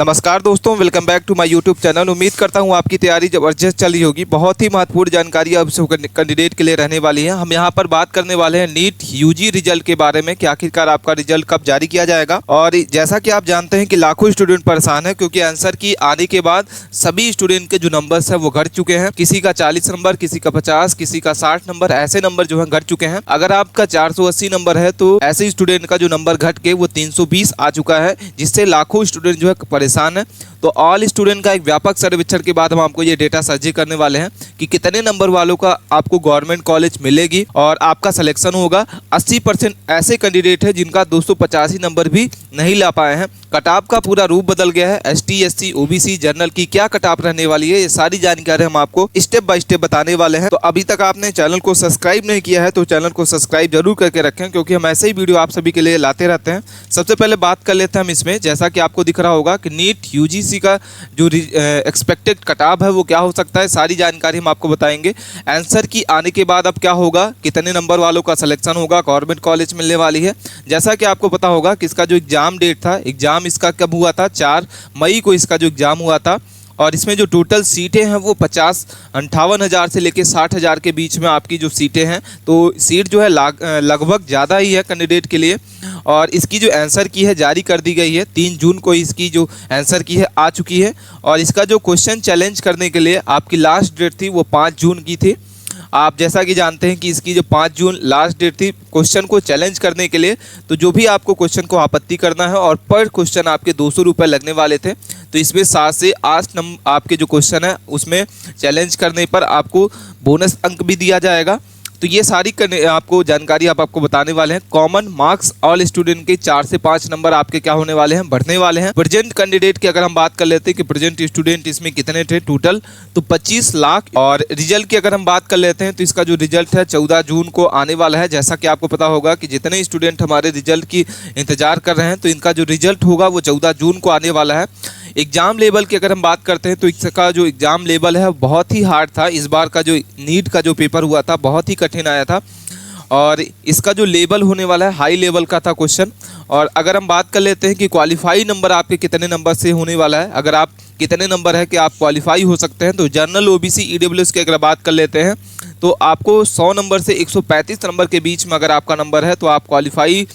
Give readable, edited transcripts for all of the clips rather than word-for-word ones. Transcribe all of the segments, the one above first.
नमस्कार दोस्तों, welcome back to my YouTube channel. उम्मीद करता हूँ आपकी तैयारी ज़बरदस्त चल रही होगी। बहुत ही महत्वपूर्ण जानकारी अब सब कैंडिडेट के लिए रहने वाली है। हम यहाँ पर बात करने वाले हैं नीट यूजी रिजल्ट के बारे में कि आखिरकार आपका रिजल्ट कब जारी किया जाएगा। और जैसा कि आप जानते हैं कि लाखों स्टूडेंट परेशान है, क्योंकि आंसर की आने के बाद सभी स्टूडेंट के जो नंबर्स है वो घट चुके हैं। किसी का 40 नंबर, किसी का 50, किसी का 60 नंबर, ऐसे नंबर जो है घट चुके हैं। अगर आपका 480 नंबर है तो ऐसे स्टूडेंट का जो नंबर घट के वो 320 आ चुका है, जिससे लाखों स्टूडेंट जो है परेशान है। तो ऑल स्टूडेंट का एक व्यापक सर्वेक्षण के बाद हम आपको ये डेटा साझा करने वाले हैं कि कितने नंबर वालों का आपको गवर्नमेंट कॉलेज मिलेगी और आपका सिलेक्शन होगा। 80% ऐसे कैंडिडेट हैं जिनका 285 नंबर भी नहीं ला पाए हैं। कटऑफ का पूरा रूप बदल गया है। एसटी, एससी, ओबीसी, जनरल की क्या कटऑफ रहने वाली है, ये सारी जानकारी हम आपको स्टेप बाय स्टेप बताने वाले हैं। तो अभी तक आपने चैनल को सब्सक्राइब नहीं किया है तो चैनल को सब्सक्राइब जरूर करके रखें, क्योंकि हम ऐसे ही वीडियो आप सभी के लिए लाते रहते हैं। सबसे पहले बात कर लेते हैं हम इसमें, जैसा कि आपको दिख रहा होगा कि नीट यूजीसी का जो एक्सपेक्टेड कटऑफ है वो क्या हो सकता है, सारी जानकारी हम आपको बताएंगे। आंसर की आने के बाद अब क्या होगा, कितने नंबर वालों का सिलेक्शन होगा, गवर्नमेंट कॉलेज मिलने वाली है। जैसा कि आपको पता होगा कि इसका जो एग्जाम डेट था, एग्जाम इसका कब हुआ था, 4 मई को इसका जो एग्जाम हुआ था। और इसमें जो टोटल सीटें हैं वो 58,000 से लेकर 60,000 के बीच में आपकी जो सीटें हैं, तो सीट जो है लगभग ज़्यादा ही है कैंडिडेट के लिए। और इसकी जो आंसर की है जारी कर दी गई है। 3 जून को इसकी जो आंसर की है आ चुकी है। और इसका जो क्वेश्चन चैलेंज करने के लिए आपकी लास्ट डेट थी वो 5 जून की थी। आप जैसा कि जानते हैं कि इसकी जो 5 जून लास्ट डेट थी क्वेश्चन को चैलेंज करने के लिए। तो जो भी आपको क्वेश्चन को आपत्ति करना है, और पर क्वेश्चन आपके 200 रुपये लगने वाले थे। तो इसमें 7 से 8 नंबर आपके जो क्वेश्चन है उसमें चैलेंज करने पर आपको बोनस अंक भी दिया जाएगा। तो ये सारी आपको जानकारी आपको बताने वाले हैं। कॉमन मार्क्स ऑल स्टूडेंट के 4 से 5 नंबर आपके क्या होने वाले हैं, बढ़ने वाले हैं। प्रेजेंट कैंडिडेट की अगर हम बात कर लेते हैं कि प्रेजेंट स्टूडेंट इसमें कितने थे टोटल, तो 25 लाख। और रिजल्ट की अगर हम बात कर लेते हैं तो इसका जो रिजल्ट है 14 जून को आने वाला है। जैसा कि आपको पता होगा कि जितने स्टूडेंट हमारे रिजल्ट की इंतजार कर रहे हैं तो इनका जो रिजल्ट होगा वो 14 जून को आने वाला है। एग्जाम लेवल की अगर हम बात करते हैं तो इसका जो एग्जाम लेवल है बहुत ही हार्ड था। इस बार का जो नीट का जो पेपर हुआ था बहुत ही कठिन आया था। और इसका जो लेवल होने वाला है हाई लेवल का था क्वेश्चन। और अगर हम बात कर लेते हैं कि क्वालिफाई नंबर आपके कितने नंबर से होने वाला है, अगर आप कितने नंबर है कि आप क्वालिफाई हो सकते हैं, तो जनरल, ओबीसी, ईडब्ल्यूएस की अगर बात कर लेते हैं तो आपको 100 नंबर से 135 नंबर के बीच में अगर आपका नंबर है तो आप क्वालिफाई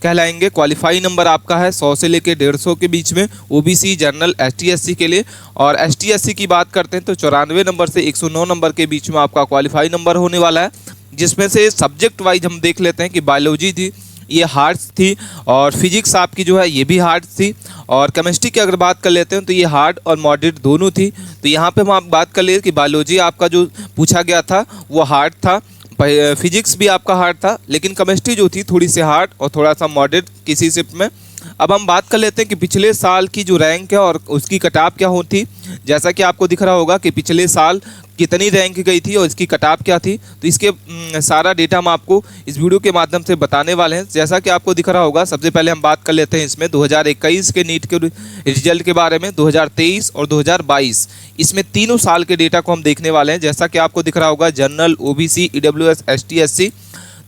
कहलाएंगे। क्वालिफाई नंबर आपका है 100 से लेकर 150 के बीच में ओबीसी, जनरल, एसटी, एससी के लिए। और एसटी, एससी की बात करते हैं तो 94 नंबर से 109 नंबर के बीच में आपका क्वालिफाई नंबर होने वाला है। जिसमें से सब्जेक्ट वाइज हम देख लेते हैं कि बायोलॉजी थी, ये हार्ड्स थी, और फिजिक्स आपकी जो है ये भी हार्ड थी। और केमिस्ट्री की अगर बात कर लेते हैं तो ये हार्ड और मॉडरेट दोनों थी। तो यहाँ पे हम आप बात कर ले कि बायोलॉजी आपका जो पूछा गया था वो हार्ड था, फिजिक्स भी आपका हार्ड था, लेकिन केमिस्ट्री जो थी थोड़ी सी हार्ड और थोड़ा सा मॉडरेट किसी शिफ्ट में। अब हम बात कर लेते हैं कि पिछले साल की जो रैंक है और उसकी कटऑफ क्या होती। जैसा कि आपको दिख रहा होगा कि पिछले साल कितनी रैंक गई थी और इसकी कटऑफ क्या थी, तो इसके सारा डेटा हम आपको इस वीडियो के माध्यम से बताने वाले हैं। जैसा कि आपको दिख रहा होगा, सबसे पहले हम बात कर लेते हैं इसमें 2021 के नीट के रिजल्ट के बारे में। 2023 और 2022 इसमें तीनों साल के डेटा को हम देखने वाले हैं। जैसा कि आपको दिख रहा होगा general, OBC, EWS, ST, SC.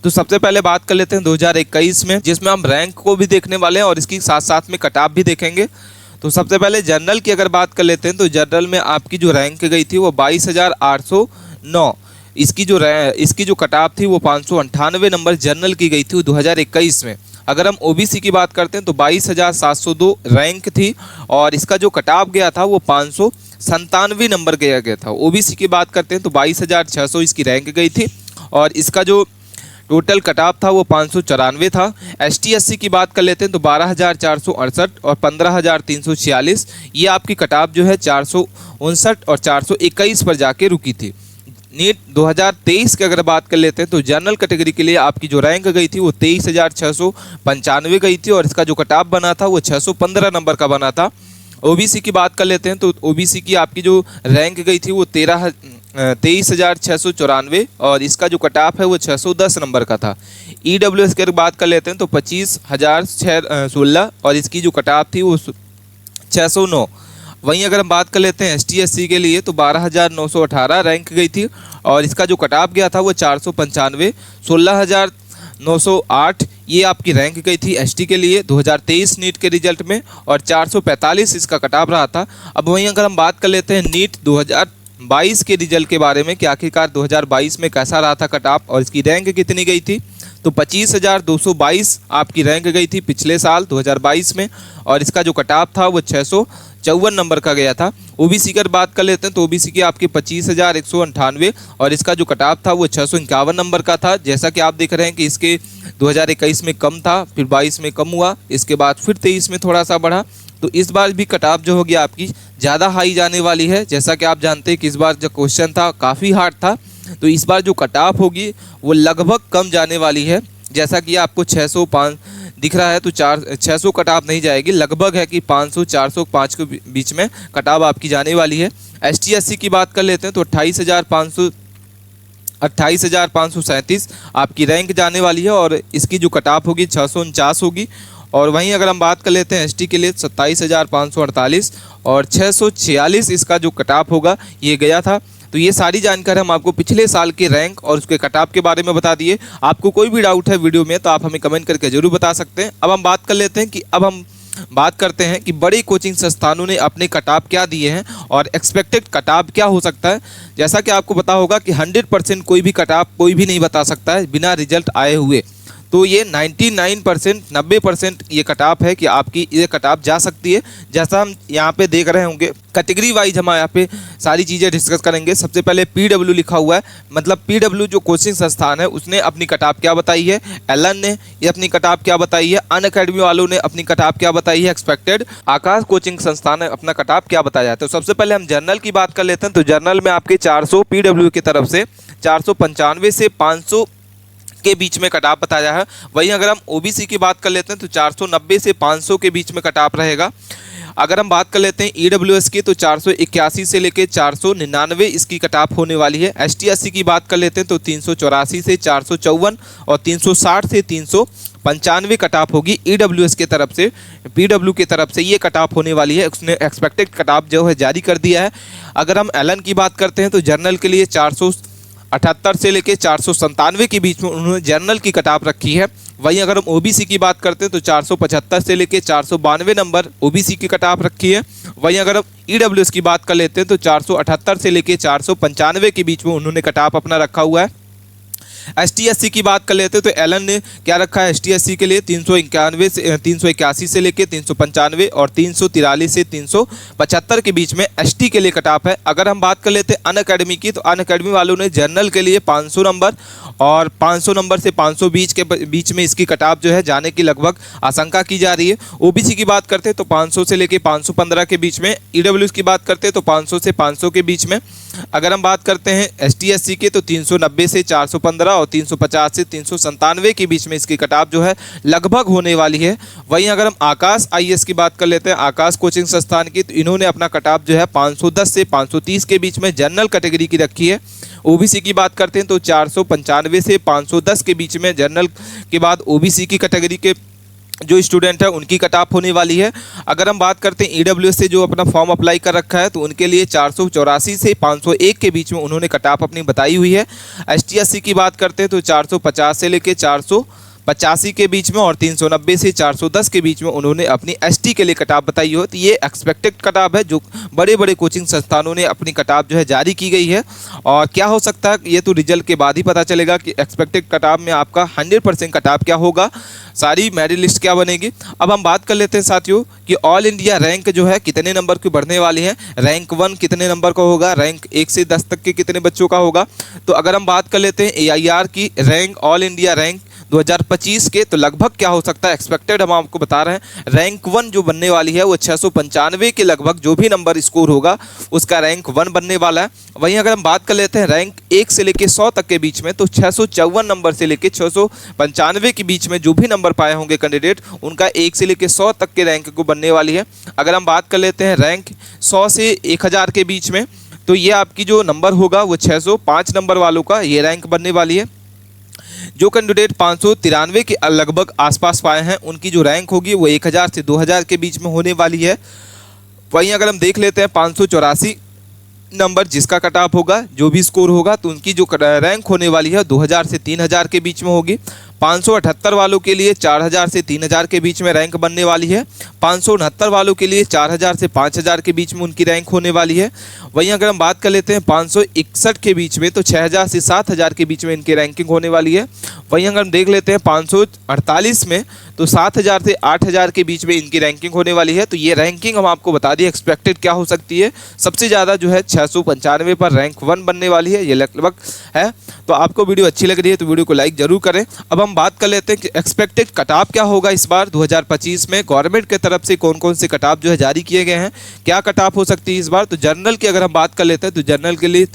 तो सबसे पहले बात कर लेते हैं 2021 में, जिसमें हम रैंक को भी देखने वाले हैं और इसकी साथ साथ में कटऑफ भी देखेंगे। तो सबसे पहले जनरल की अगर बात कर लेते हैं तो जनरल में आपकी जो रैंक गई थी वो 22,809। इसकी जो कटऑफ थी वो 598 नंबर जनरल की गई थी 2021 में। अगर हम ओबीसी की बात करते हैं तो 22,702 रैंक थी और इसका जो कटऑफ गया था वो 597 नंबर गया था। ओबीसी की बात करते हैं तो 22,600 इसकी रैंक गई थी और इसका जो टोटल कटऑफ था वो 594 था। एसटी, एससी की बात कर लेते हैं तो 12,468 और 15,346 ये आपकी कटऑफ जो है 459 और 421 पर जाके रुकी थी। नीट 2023 की अगर बात कर लेते हैं तो जनरल कैटेगरी के लिए आपकी जो रैंक गई थी वो 23,695 गई थी और इसका जो कटऑफ बना था वो 615 नंबर का बना था। ओबीसी की बात कर लेते हैं तो ओबीसी की आपकी जो रैंक गई थी वो 23,694 और इसका जो कटऑफ है वो 610 नंबर का था। ईडब्ल्यूएस की बात कर लेते हैं तो 25,016 और इसकी जो कटऑफ थी वो 609। वहीं अगर हम बात कर लेते हैं एसटी, एससी के लिए तो 12,918 रैंक गई थी और इसका जो कटऑफ गया था वो 495। 16,908 ये आपकी रैंक गई थी एसटी के लिए 2023 नीट के रिजल्ट में और 445 इसका कट ऑफ रहा था। अब वहीं अगर हम बात कर लेते हैं नीट 2022 के रिजल्ट के बारे में कि आखिरकार 2022 में कैसा रहा था कट ऑफ और इसकी रैंक कितनी गई थी, तो 25,222 आपकी रैंक गई थी पिछले साल 2022 में और इसका जो कट ऑफ था वो 654 नंबर का गया था। ओबीसी की बात कर लेते हैं तो ओबीसी की आपकी 25,198 और इसका जो कट ऑफ था वो 651 नंबर का था। जैसा कि आप देख रहे हैं कि इसके 2021 में कम था, फिर 22 में कम हुआ, इसके बाद फिर 23 में थोड़ा सा बढ़ा। तो इस बार भी कट ऑफ जो होगी आपकी ज़्यादा हाई जाने वाली है। जैसा कि आप जानते हैं कि इस बार जो क्वेश्चन था काफ़ी हार्ड था, तो इस बार जो कट ऑफ होगी वो लगभग कम जाने वाली है। जैसा कि आपको 605 दिख रहा है तो 600 कट ऑफ नहीं जाएगी, लगभग है कि 500 405 के बीच में कट ऑफ आपकी जाने वाली है। एसटी एससी की बात कर लेते हैं तो 28,537 आपकी रैंक जाने वाली है और इसकी जो कट ऑफ होगी 649 होगी। और वहीं अगर हम बात कर लेते हैं एसटी के लिए 27,548 और 646 इसका जो कट ऑफ होगा ये गया था। तो ये सारी जानकारी हम आपको पिछले साल के रैंक और उसके कट ऑफ के बारे में बता दिए। आपको कोई भी डाउट है वीडियो में तो आप हमें कमेंट करके जरूर बता सकते हैं। अब हम बात कर लेते हैं कि बात करते हैं कि बड़ी कोचिंग संस्थानों ने अपने कट ऑफ क्या दिए हैं और एक्सपेक्टेड कट ऑफ क्या हो सकता है। जैसा कि आपको पता होगा कि 100% कोई भी कट ऑफ कोई भी नहीं बता सकता है बिना रिजल्ट आए हुए। तो ये 99% 90% ये कट ऑफ है कि आपकी ये कट ऑफ जा सकती है। जैसा हम यहाँ पे देख रहे होंगे कैटेगरी वाइज हम यहाँ पे सारी चीज़ें डिस्कस करेंगे। सबसे पहले पीडब्ल्यू लिखा हुआ है, मतलब पीडब्ल्यू जो कोचिंग संस्थान है उसने अपनी कट ऑफ क्या बताई है, एलन ने ये अपनी कट ऑफ क्या बताई है, अनअकैडमी वालों ने अपनी कट ऑफ क्या बताई है, एक्सपेक्टेड आकाश कोचिंग संस्थान ने अपना कट ऑफ क्या बताया है। तो सबसे पहले हम जर्नल की बात कर लेते हैं। तो जर्नल में आपके 400 पीडब्ल्यू की तरफ से 495 से 500 के बीच में कट ऑफ बताया है। वहीं अगर हम ओबीसी की बात कर लेते हैं तो 490 से 500 के बीच में कट ऑफ रहेगा। अगर हम बात कर लेते हैं ईडब्ल्यूएस की तो 481 से लेकर 499 इसकी कट ऑफ होने वाली है। एसटी एससी की बात कर लेते हैं तो 384 से 454 और 360 से 395 कट ऑफ होगी ईडब्ल्यूएस के तरफ से। पीडब्ल्यू की तरफ से ये कट ऑफ होने वाली है, उसने एक्सपेक्टेड कट ऑफ जो है जारी कर दिया है। अगर हम एलन की बात करते हैं तो जर्नल के लिए 478 से लेके 497 के बीच में उन्होंने जर्नल की कट ऑफ रखी है। वहीं अगर हम ओबीसी की बात करते हैं तो 475 से लेके 492 नंबर ओबीसी की कट ऑफ रखी है। वहीं अगर हम ईडब्ल्यूएस की बात कर लेते हैं तो 478 से लेके 495 के बीच में उन्होंने कट ऑफ अपना रखा हुआ है। एसटी एससी की बात कर लेते हैं तो एलन ने क्या रखा है एसटी एससी के लिए 381 से लेके 395 और 343 से 375 के बीच में एसटी के लिए कट ऑफ है। अगर हम बात कर लेते हैं अनअकैडमी की तो अनअकैडमी वालों ने जर्नल के लिए 500 नंबर और 500 नंबर से 520 के बीच में इसकी कट ऑफ जो है जाने की लगभग आशंका की जा रही है। ओबीसी की बात करते हैं तो 500 से लेके 515 के बीच में, ईडब्ल्यूएस की बात करते हैं तो 500 से 500 के बीच में। अगर हम बात करते हैं एसटी एससी के तो 390 से 415 और 350 से 397 के बीच में इसकी कट ऑफ जो है लगभग होने वाली है। वहीं अगर हम आकाश आईएएस की बात कर लेते हैं, आकाश कोचिंग संस्थान की, तो इन्होंने अपना कट ऑफ जो है 510 से 530 के बीच में जनरल कैटेगरी की रखी है। ओबीसी की बात करते हैं तो 495 से 510 के बीच में जनरल के बाद ओबीसी की कैटेगरी के जो स्टूडेंट है उनकी कट ऑफ होने वाली है। अगर हम बात करते हैं ईडब्ल्यूएस से जो अपना फॉर्म अप्लाई कर रखा है तो उनके लिए 484 से 501 के बीच में उन्होंने कट ऑफ अपनी बताई हुई है। एसटी एससी की बात करते हैं तो 450 से लेकर 485 के बीच में और 390 से 410 के बीच में उन्होंने अपनी एसटी के लिए कट ऑफ बताई हो। तो ये एक्सपेक्टेड कट ऑफ है जो बड़े बड़े कोचिंग संस्थानों ने अपनी कट ऑफ जो है जारी की गई है। और क्या हो सकता है ये तो रिजल्ट के बाद ही पता चलेगा कि एक्सपेक्टेड कट ऑफ में आपका 100% कट ऑफ क्या होगा, सारी मेरिट लिस्ट क्या बनेगी। अब हम बात कर लेते हैं साथियों कि ऑल इंडिया रैंक जो है कितने नंबर की बढ़ने वाली है, रैंक 1 कितने नंबर का होगा, रैंक 1 से 10 तक के कितने बच्चों का होगा। तो अगर हम बात कर लेते हैं एआईआर की रैंक, ऑल इंडिया रैंक 2025 के, तो लगभग क्या हो सकता है एक्सपेक्टेड हम आपको बता रहे हैं। रैंक 1 जो बनने वाली है वो 695 के लगभग जो भी नंबर स्कोर होगा उसका रैंक 1 बनने वाला है। वहीं अगर हम बात कर लेते हैं रैंक 1 से लेकर 100 तक के बीच में, तो 654 नंबर से लेकर 695 के बीच में जो भी नंबर पाए होंगे कैंडिडेट उनका 1 से लेकर 100 तक के रैंक को बनने वाली है। अगर हम बात कर लेते हैं रैंक 100 से 1000 के बीच में, तो ये आपकी जो नंबर होगा वो 605 नंबर वालों का ये रैंक बनने वाली है। जो कैंडिडेट 593 के लगभग आसपास पाए हैं उनकी जो रैंक होगी वो 1000 से 2000 के बीच में होने वाली है। वहीं अगर हम देख लेते हैं 584 नंबर जिसका कट ऑफ होगा, जो भी स्कोर होगा, तो उनकी जो रैंक होने वाली है 2000 से 3000 के बीच में होगी। 578 वालों के लिए 4000 से 3000 के बीच में रैंक बनने वाली है। 569 वालों के लिए 4000 से 5000 के बीच में उनकी रैंक होने वाली है। वहीं अगर हम बात कर लेते हैं 561 के बीच में, तो 6000 से 7000 के बीच में इनकी रैंकिंग होने वाली है। वहीं अगर हम देख लेते हैं 548 में, तो 7000 से 8000 के बीच में इनकी रैंकिंग होने वाली है। तो ये रैंकिंग हम आपको बता दिए एक्सपेक्टेड क्या हो सकती है। सबसे ज़्यादा जो है 695 पर रैंक 1 बनने वाली है, ये लगभग है। तो आपको वीडियो अच्छी लग रही है तो वीडियो को लाइक जरूर करें। अब हम बात कर लेते हैं कि एक्सपेक्टेड कटऑफ क्या होगा इस बार 2025 में। गवर्नमेंट की तरफ से कौन कौन से कटऑफ जो है जारी किए गए हैं, क्या कटऑफ हो सकती है इस बार। तो जनरल की अगर हम बात कर लेते हैं तो जनरल के लिए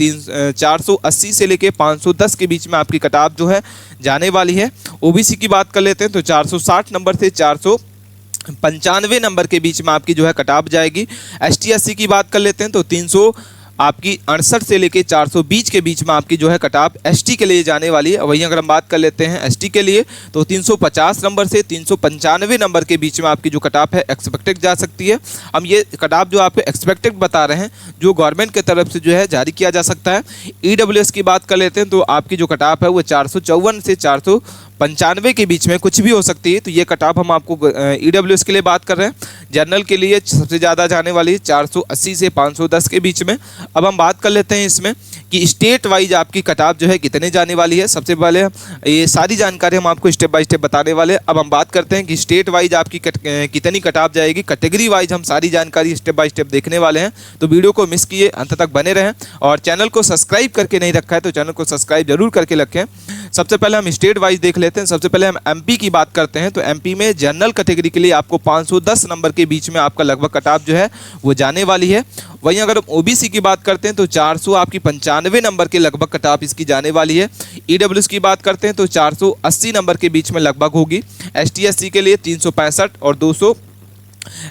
480 से लेके 510 के बीच में आपकी कटऑफ जो है जाने वाली है। ओबीसी की बात कर लेते हैं तो 460 नंबर से 495 नंबर के बीच में आपकी जो है कटऑफ जाएगी। एसटी एससी की बात कर लेते हैं तो 300 आपकी 68 से लेके 420 के बीच में आपकी जो है कटऑफ एसटी के लिए जाने वाली है। वहीं अगर हम बात कर लेते हैं एसटी के लिए तो 350 नंबर से 395 नंबर के बीच में आपकी जो कटऑफ है एक्सपेक्टेड जा सकती है। हम ये कटऑफ जो आपको एक्सपेक्टेड बता रहे हैं जो गवर्नमेंट की तरफ से जो है जारी किया जा सकता है। ईडब्ल्यूएस की बात कर लेते हैं तो आपकी जो कटऑफ है वो 454 से 495 के बीच में कुछ भी हो सकती है। तो ये कटऑफ हम आपको ईडब्ल्यूएस के लिए बात कर रहे हैं। जनरल के लिए सबसे ज़्यादा जाने वाली है 480 से 510 के बीच में। अब हम बात कर लेते हैं इसमें कि स्टेट वाइज आपकी कटऑफ जो है कितने जाने वाली है। सबसे पहले ये सारी जानकारी हम आपको स्टेप बाय स्टेप बताने वाले हैं। अब हम बात करते हैं कि स्टेट वाइज आपकी कितनी कटऑफ जाएगी, कैटेगरी वाइज हम सारी जानकारी स्टेप बाय स्टेप देखने वाले हैं। तो वीडियो को मिस किए अंत तक बने रहें और चैनल को सब्सक्राइब करके नहीं रखा है तो चैनल को सब्सक्राइब जरूर करके रखें। सबसे पहले हम स्टेट वाइज देख लेते हैं। सबसे पहले हम एमपी की बात करते हैं तो एमपी में जनरल कैटेगरी के लिए आपको 510 नंबर के बीच में आपका लगभग कटऑफ जो है वो जाने वाली है। वहीं अगर हम ओबीसी की बात करते हैं तो 400 आपकी 95 नंबर के लगभग कटऑफ इसकी जाने वाली है। ईडब्ल्यूएस की बात करते हैं तो 480 नंबर के बीच में लगभग होगी। एसटी एससी के लिए 365 और 200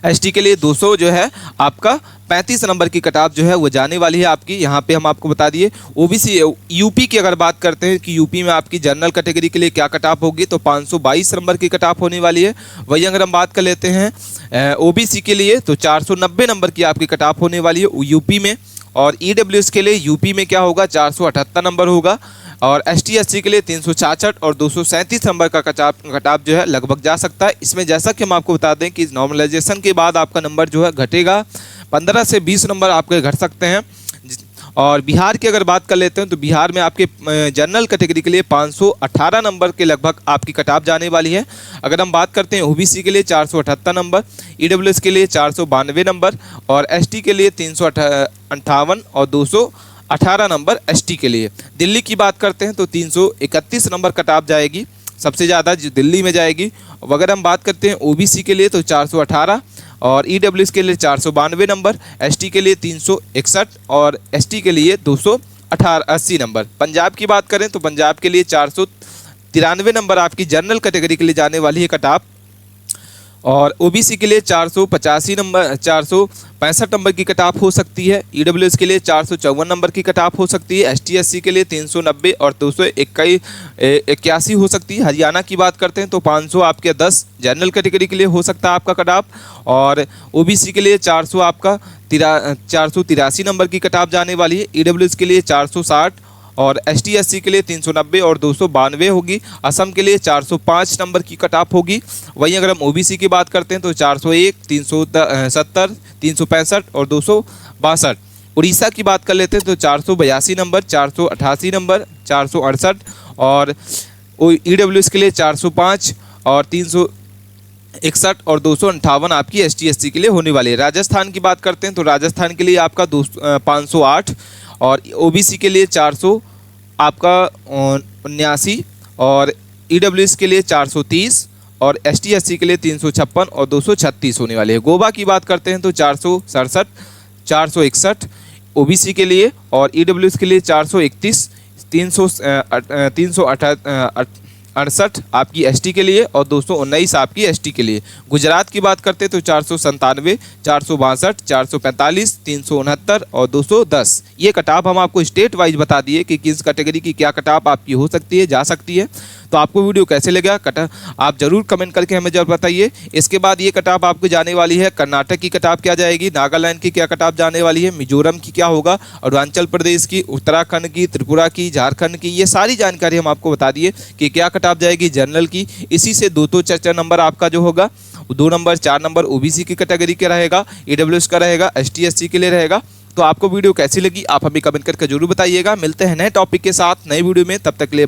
एसटी के लिए 200 जो है आपका 35 नंबर की कटऑफ जो है वो जाने वाली है आपकी। यहाँ पे हम आपको बता दिए। ओबीसी यूपी की अगर बात करते हैं कि यूपी में आपकी जनरल कैटेगरी के लिए क्या कटऑफ होगी तो 522 नंबर की कटऑफ होने वाली है। वहीं अगर हम बात कर लेते हैं ओबीसी के लिए तो 490 नंबर की आपकी कटऑफ होने वाली है यूपी में। और ईडब्ल्यूएस के लिए यूपी में क्या होगा 478 नंबर होगा। और एसटी एससी के लिए 366 और 237 नंबर का कटऑफ जो है लगभग जा सकता है। इसमें जैसा कि हम आपको बता दें कि नॉर्मलाइजेशन के बाद आपका नंबर जो है घटेगा, 15 से 20 नंबर आपके घट सकते हैं। और बिहार की अगर बात कर लेते हैं तो बिहार में आपके जनरल कैटेगरी के लिए 518 नंबर के लगभग आपकी कटऑफ जाने वाली है। अगर हम बात करते हैं ओबीसी के लिए 478 नंबर, ईडब्ल्यूएस के लिए 492 नंबर और एसटी के लिए 358 और 218 नंबर एसटी के लिए। दिल्ली की बात करते हैं तो 331 नंबर कटऑफ जाएगी, सबसे ज़्यादा जो दिल्ली में जाएगी। अगर हम बात करते हैं ओबीसी के लिए तो 418 और ईडब्ल्यूएस के लिए 492 नंबर, एसटी के लिए 361 और एसटी के लिए 280 नंबर। पंजाब की बात करें तो पंजाब के लिए 493 नंबर आपकी जनरल कैटेगरी के लिए जाने वाली है कटऑफ। और ओबीसी के लिए 485 नंबर 465 नंबर की कटऑफ हो सकती है। ईडब्ल्यूएस के लिए 454 नंबर की कटऑफ हो सकती है। एसटी एससी के लिए 390 और 281 हो सकती है। हरियाणा की बात करते हैं तो 500 आपके 10 जनरल कैटेगरी के लिए हो सकता है आपका कटऑफ। और ओबीसी के लिए 400 आपका 483 नंबर की कटऑफ जाने वाली है। ईडब्ल्यूएस के लिए 460 और एसटी एससी के लिए 390 और 292 होगी। असम के लिए 405 नंबर की कटऑफ होगी। वहीं अगर हम ओबीसी की बात करते हैं तो 401, 370, 365 और 262। उड़ीसा की बात कर लेते हैं तो 482 नंबर, 488 नंबर, 468 और ईडब्ल्यूएस के लिए 405 और 361 और 258 आपकी एसटी एससी के लिए होने वाली है। राजस्थान की बात करते हैं तो राजस्थान के लिए आपका 508 और ओबीसी के लिए 400 आपका 79 और ईडब्ल्यूएस के लिए 430 और एसटी एससी के लिए 356 और 236 होने वाले हैं। गोवा की बात करते हैं तो 467, 461 ओबीसी के लिए और ईडब्ल्यूएस के लिए 431, 368 आपकी एसटी के लिए और 219 आपकी एसटी के लिए। गुजरात की बात करते हैं तो 497, 462, 445, 369 और 210। ये कटऑफ हम आपको स्टेट वाइज बता दिए कि किस कैटेगरी की क्या कटऑफ आपकी हो सकती है, जा सकती है। तो आपको वीडियो कैसे लगा कट आप जरूर कमेंट करके हमें जरूर बताइए। इसके बाद ये कट ऑफ आपको जाने वाली है, कर्नाटक की कट ऑफ क्या जाएगी, नागालैंड की क्या कट ऑफ जाने वाली है, मिजोरम की क्या होगा, अरुणाचल प्रदेश की, उत्तराखंड की, त्रिपुरा की, झारखंड की, ये सारी जानकारी हम आपको बता दिए कि क्या कट ऑफ जाएगी जनरल की। इसी से दो चार नंबर आपका जो होगा 2 नंबर 4 नंबर ओबीसी की कैटेगरी का रहेगा, ईडब्ल्यूएस का रहेगा, एसटी एससी के लिए रहेगा। तो आपको वीडियो कैसी लगी आप हमें कमेंट करके जरूर बताइएगा। मिलते हैं नए टॉपिक के साथ नए वीडियो में, तब तक के लिए